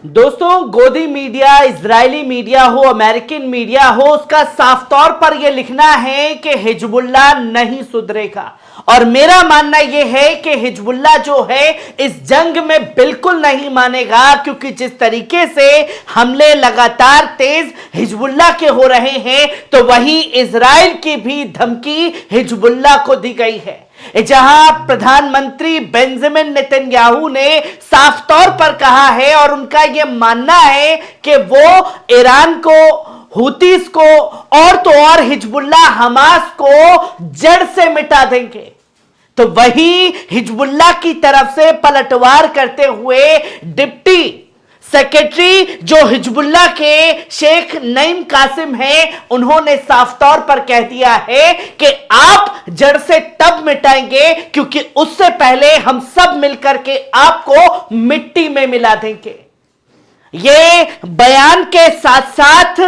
दोस्तों, गोदी media, Israeli media हो, अमेरिकन मीडिया हो, उसका साफ तौर पर यह लिखना है कि हिजबुल्लाह नहीं सुधरेगा। और मेरा मानना यह है कि हिजबुल्लाह जो है इस जंग में बिल्कुल नहीं मानेगा, क्योंकि जिस तरीके से हमले लगातार तेज हिजबुल्लाह के हो रहे हैं, तो वही इजराइल की भी धमकी हिजबुल्लाह को दी गई है। जहां प्रधानमंत्री बेंजामिन नेतन्याहू ने साफ तौर पर कहा है और उनका यह मानना है कि वो ईरान को, हुतीस को और तो और हिजबुल्लाह हमास को जड़ से मिटा देंगे, तो वही हिजबुल्लाह की तरफ से पलटवार करते हुए डिप्टी सेक्रेटरी जो हिजबुल्लाह के शेख नईम कासिम हैं, उन्होंने साफ तौर पर कह दिया है कि आप जड़ से तब मिटाएंगे क्योंकि उससे पहले हम सब मिलकर के आपको मिट्टी में मिला देंगे। ये बयान के साथ साथ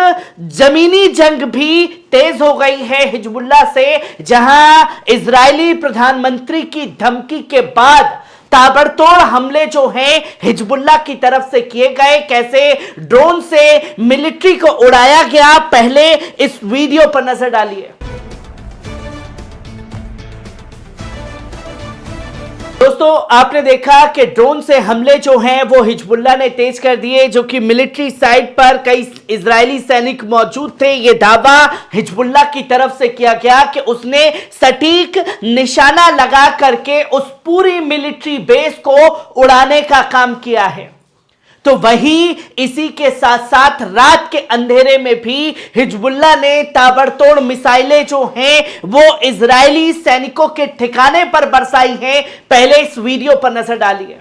जमीनी जंग भी तेज हो गई है हिजबुल्लाह से, जहां इजरायली प्रधानमंत्री की धमकी के बाद ताबड़तोड़ हमले जो हैं हिजबुल्लाह की तरफ से किए गए। कैसे ड्रोन से मिलिट्री को उड़ाया गया, पहले इस वीडियो पर नजर डालिए। दोस्तों, आपने देखा कि ड्रोन से हमले जो हैं वो हिजबुल्लाह ने तेज कर दिए, जो कि मिलिट्री साइट पर कई इजरायली सैनिक मौजूद थे। ये दावा हिजबुल्लाह की तरफ से किया गया कि उसने सटीक निशाना लगा करके उस पूरी मिलिट्री बेस को उड़ाने का काम किया है। तो वही इसी के साथ साथ रात के अंधेरे में भी हिजबुल्लाह ने ताबड़तोड़ मिसाइलें जो हैं वो इजरायली सैनिकों के ठिकाने पर बरसाई हैं। पहले इस वीडियो पर नजर डालिए।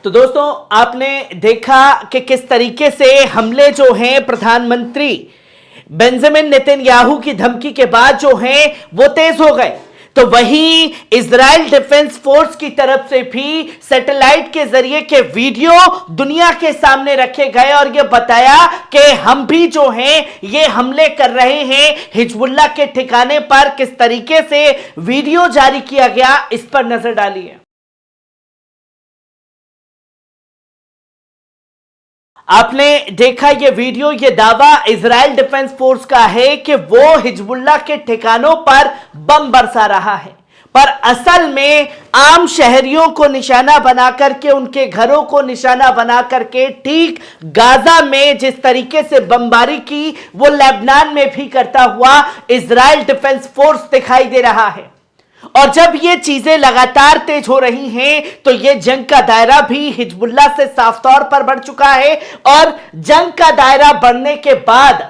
तो दोस्तों, आपने देखा कि किस तरीके से हमले जो हैं प्रधानमंत्री बेंजामिन नेतन्याहू की धमकी के बाद जो हैं वो तेज हो गए। तो वहीं इजराइल डिफेंस फोर्स की तरफ से भी सैटेलाइट के जरिए के वीडियो दुनिया के सामने रखे गए और यह बताया कि हम भी जो हैं ये हमले कर रहे हैं हिजबुल्लाह के ठिकाने पर। किस तरीके से वीडियो जारी किया गया, इस पर नजर डालिए। आपने देखा ये वीडियो, ये दावा इजराइल डिफेंस फोर्स का है कि वो हिजबुल्लाह के ठिकानों पर बम बरसा रहा है, पर असल में आम शहरियों को निशाना बना करके, उनके घरों को निशाना बना करके, ठीक गाजा में जिस तरीके से बमबारी की वो लेबनान में भी करता हुआ इजराइल डिफेंस फोर्स दिखाई दे रहा है। और जब ये चीजें लगातार तेज हो रही हैं, तो ये जंग का दायरा भी हिजबुल्लाह से साफ तौर पर बढ़ चुका है। और जंग का दायरा बढ़ने के बाद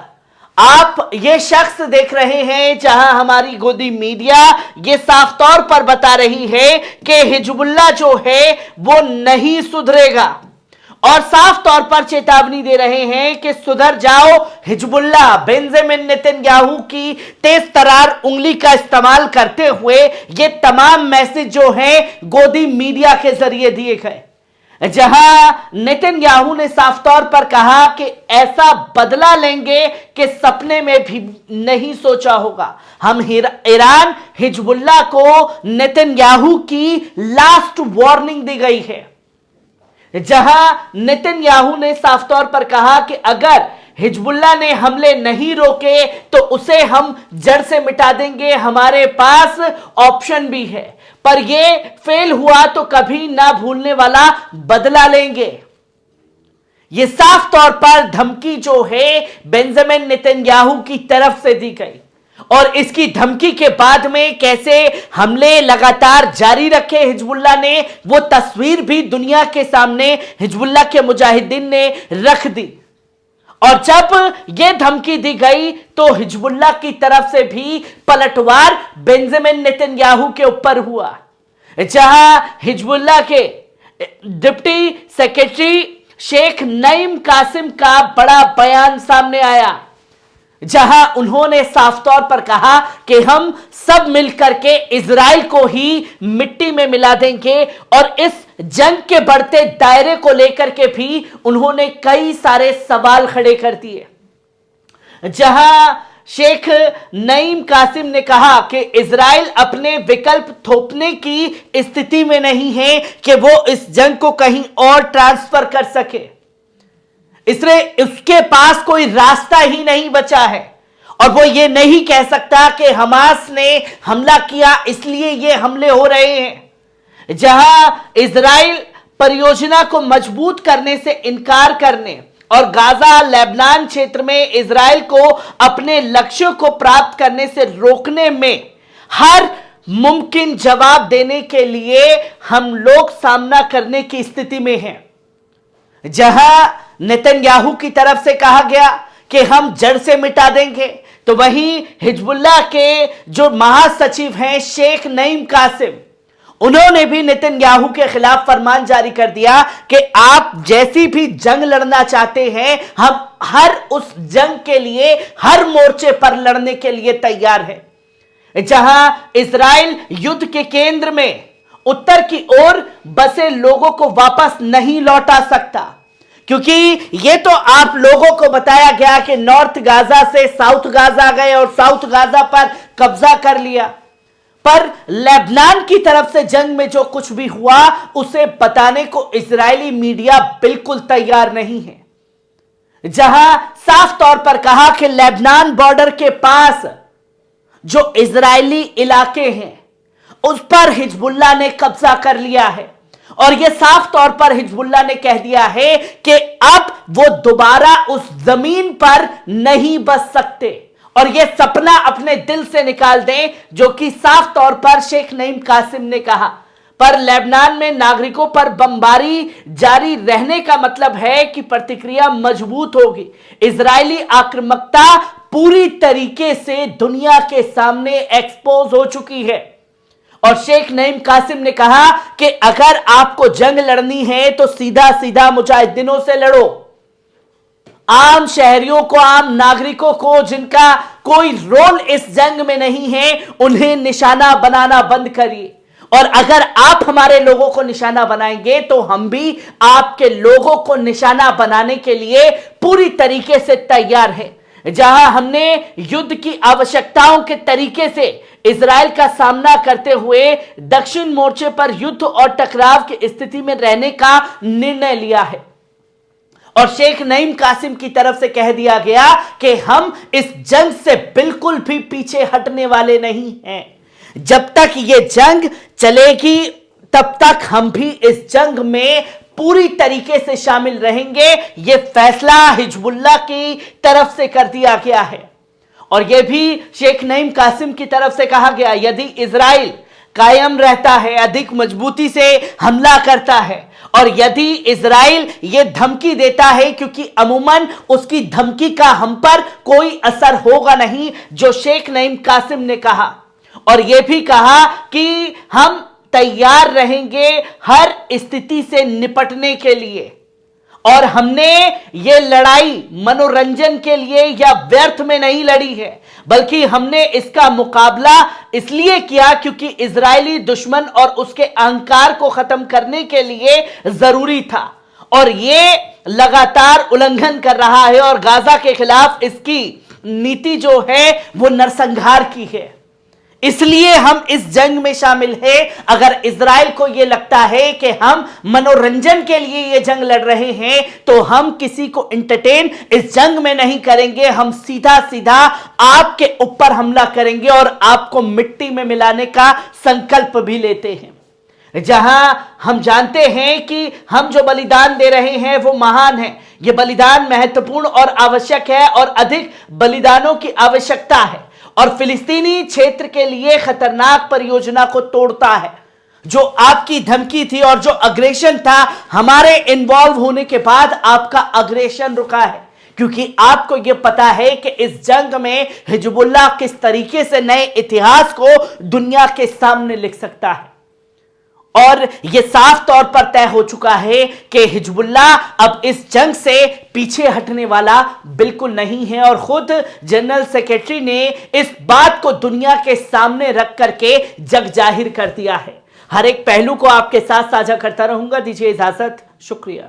आप ये शख्स देख रहे हैं, जहां हमारी गोदी मीडिया ये साफ तौर पर बता रही है कि हिजबुल्लाह जो है वो नहीं सुधरेगा, और साफ तौर पर चेतावनी दे रहे हैं कि सुधर जाओ हिजबुल्लाह। बेंजामिन नेतन्याहू की तेज तरार उंगली का इस्तेमाल करते हुए ये तमाम मैसेज जो हैं गोदी मीडिया के जरिए दिए गए, जहां नेतन्याहू ने साफ तौर पर कहा कि ऐसा बदला लेंगे कि सपने में भी नहीं सोचा होगा। हम ईरान हिजबुल्लाह को नेतन्याहू की लास्ट वार्निंग दी गई है, जहां नेतन्याहू ने साफ तौर पर कहा कि अगर हिजबुल्लाह ने हमले नहीं रोके तो उसे हम जड़ से मिटा देंगे, हमारे पास ऑप्शन भी है, पर यह फेल हुआ तो कभी ना भूलने वाला बदला लेंगे। यह साफ तौर पर धमकी जो है बेंजामिन नेतन्याहू की तरफ से दी गई, और इसकी धमकी के बाद में कैसे हमले लगातार जारी रखे हिजबुल्लाह ने, वो तस्वीर भी दुनिया के सामने हिजबुल्लाह के मुजाहिदीन ने रख दी। और जब यह धमकी दी गई तो हिजबुल्लाह की तरफ से भी पलटवार बेंजामिन नेतन्याहू के ऊपर हुआ, जहां हिजबुल्लाह के डिप्टी सेक्रेटरी शेख नईम कासिम का बड़ा बयान सामने आया, जहां उन्होंने साफ तौर पर कहा कि हम सब मिलकर के इजराइल को ही मिट्टी में मिला देंगे। और इस जंग के बढ़ते दायरे को लेकर के भी उन्होंने कई सारे सवाल खड़े कर दिए, जहां शेख नईम कासिम ने कहा कि इजराइल अपने विकल्प थोपने की स्थिति में नहीं है कि वो इस जंग को कहीं और ट्रांसफर कर सके, इसलिए उसके पास कोई रास्ता ही नहीं बचा है और वो ये नहीं कह सकता कि हमास ने हमला किया इसलिए ये हमले हो रहे हैं। जहां इजराइल परियोजना को मजबूत करने से इनकार करने और गाजा लेबनान क्षेत्र में इजराइल को अपने लक्ष्यों को प्राप्त करने से रोकने में हर मुमकिन जवाब देने के लिए हम लोग सामना करने की स्थिति में हैं। जहां नेतन्याहू की तरफ से कहा गया कि हम जड़ से मिटा देंगे, तो वहीं हिजबुल्लाह के जो महासचिव हैं शेख नईम कासिम, उन्होंने भी नेतन्याहू के खिलाफ फरमान जारी कर दिया कि आप जैसी भी जंग लड़ना चाहते हैं, हम हर उस जंग के लिए हर मोर्चे पर लड़ने के लिए तैयार हैं। जहां इजराइल युद्ध के केंद्र में उत्तर की ओर बसे लोगों को वापस नहीं लौटा सकता, क्योंकि ये तो आप लोगों को बताया गया कि नॉर्थ गाजा से साउथ गाजा गए और साउथ गाजा पर कब्जा कर लिया, पर लेबनान की तरफ से जंग में जो कुछ भी हुआ उसे बताने को इजरायली मीडिया बिल्कुल तैयार नहीं है। जहां साफ तौर पर कहा कि लेबनान बॉर्डर के पास जो इजरायली इलाके हैं उस पर हिजबुल्लाह ने कब्जा कर लिया है और यह साफ तौर पर हिजबुल्लाह ने कह दिया है कि अब वो दोबारा उस जमीन पर नहीं बस सकते और यह सपना अपने दिल से निकाल दें, जो कि साफ तौर पर शेख नईम कासिम ने कहा। पर लेबनान में नागरिकों पर बमबारी जारी रहने का मतलब है कि प्रतिक्रिया मजबूत होगी। इजरायली आक्रामकता पूरी तरीके से दुनिया के सामने एक्सपोज हो चुकी है और शेख नईम कासिम ने कहा कि अगर आपको जंग लड़नी है तो सीधा सीधा मुजाहिदीनों से लड़ो। आम शहरियों को, आम नागरिकों को जिनका कोई रोल इस जंग में नहीं है, उन्हें निशाना बनाना बंद करिए। और अगर आप हमारे लोगों को निशाना बनाएंगे तो हम भी आपके लोगों को निशाना बनाने के लिए पूरी तरीके से तैयार हैं। जहां हमने युद्ध की आवश्यकताओं के तरीके से इजराइल का सामना करते हुए दक्षिण मोर्चे पर युद्ध और टकराव की स्थिति में रहने का निर्णय लिया है और शेख नईम कासिम की तरफ से कह दिया गया कि हम इस जंग से बिल्कुल भी पीछे हटने वाले नहीं हैं। जब तक ये जंग चलेगी तब तक हम भी इस जंग में पूरी तरीके से शामिल रहेंगे। यह फैसला हिजबुल्लाह की तरफ से कर दिया गया है और यह भी शेख नईम कासिम की तरफ से कहा गया, यदि इजराइल कायम रहता है, अधिक मजबूती से हमला करता है और यदि इजराइल ये धमकी देता है, क्योंकि अमूमन उसकी धमकी का हम पर कोई असर होगा नहीं, जो शेख नईम कासिम ने कहा। और यह भी कहा कि हम तैयार रहेंगे हर स्थिति से निपटने के लिए और हमने ये लड़ाई मनोरंजन के लिए या व्यर्थ में नहीं लड़ी है, बल्कि हमने इसका मुकाबला इसलिए किया क्योंकि इजरायली दुश्मन और उसके अहंकार को खत्म करने के लिए जरूरी था और ये लगातार उल्लंघन कर रहा है और गाजा के खिलाफ इसकी नीति जो है वो नरसंहार की है। इसलिए हम इस जंग में शामिल हैं। अगर इजराइल को यह लगता है कि हम मनोरंजन के लिए यह जंग लड़ रहे हैं तो हम किसी को एंटरटेन इस जंग में नहीं करेंगे। हम सीधा सीधा आपके ऊपर हमला करेंगे और आपको मिट्टी में मिलाने का संकल्प भी लेते हैं। जहां हम जानते हैं कि हम जो बलिदान दे रहे हैं वो महान है, यह बलिदान महत्वपूर्ण और आवश्यक है और अधिक बलिदानों की आवश्यकता है और फिलिस्तीनी क्षेत्र के लिए खतरनाक परियोजना को तोड़ता है। जो आपकी धमकी थी और जो अग्रेशन था, हमारे इन्वॉल्व होने के बाद आपका अग्रेशन रुका है, क्योंकि आपको यह पता है कि इस जंग में हिजबुल्लाह किस तरीके से नए इतिहास को दुनिया के सामने लिख सकता है। और यह साफ तौर पर तय हो चुका है कि हिजबुल्लाह अब इस जंग से पीछे हटने वाला बिल्कुल नहीं है और खुद जनरल सेक्रेटरी ने इस बात को दुनिया के सामने रख करके जग जाहिर कर दिया है। हर एक पहलू को आपके साथ साझा करता रहूंगा। दीजिए इजाजत, शुक्रिया।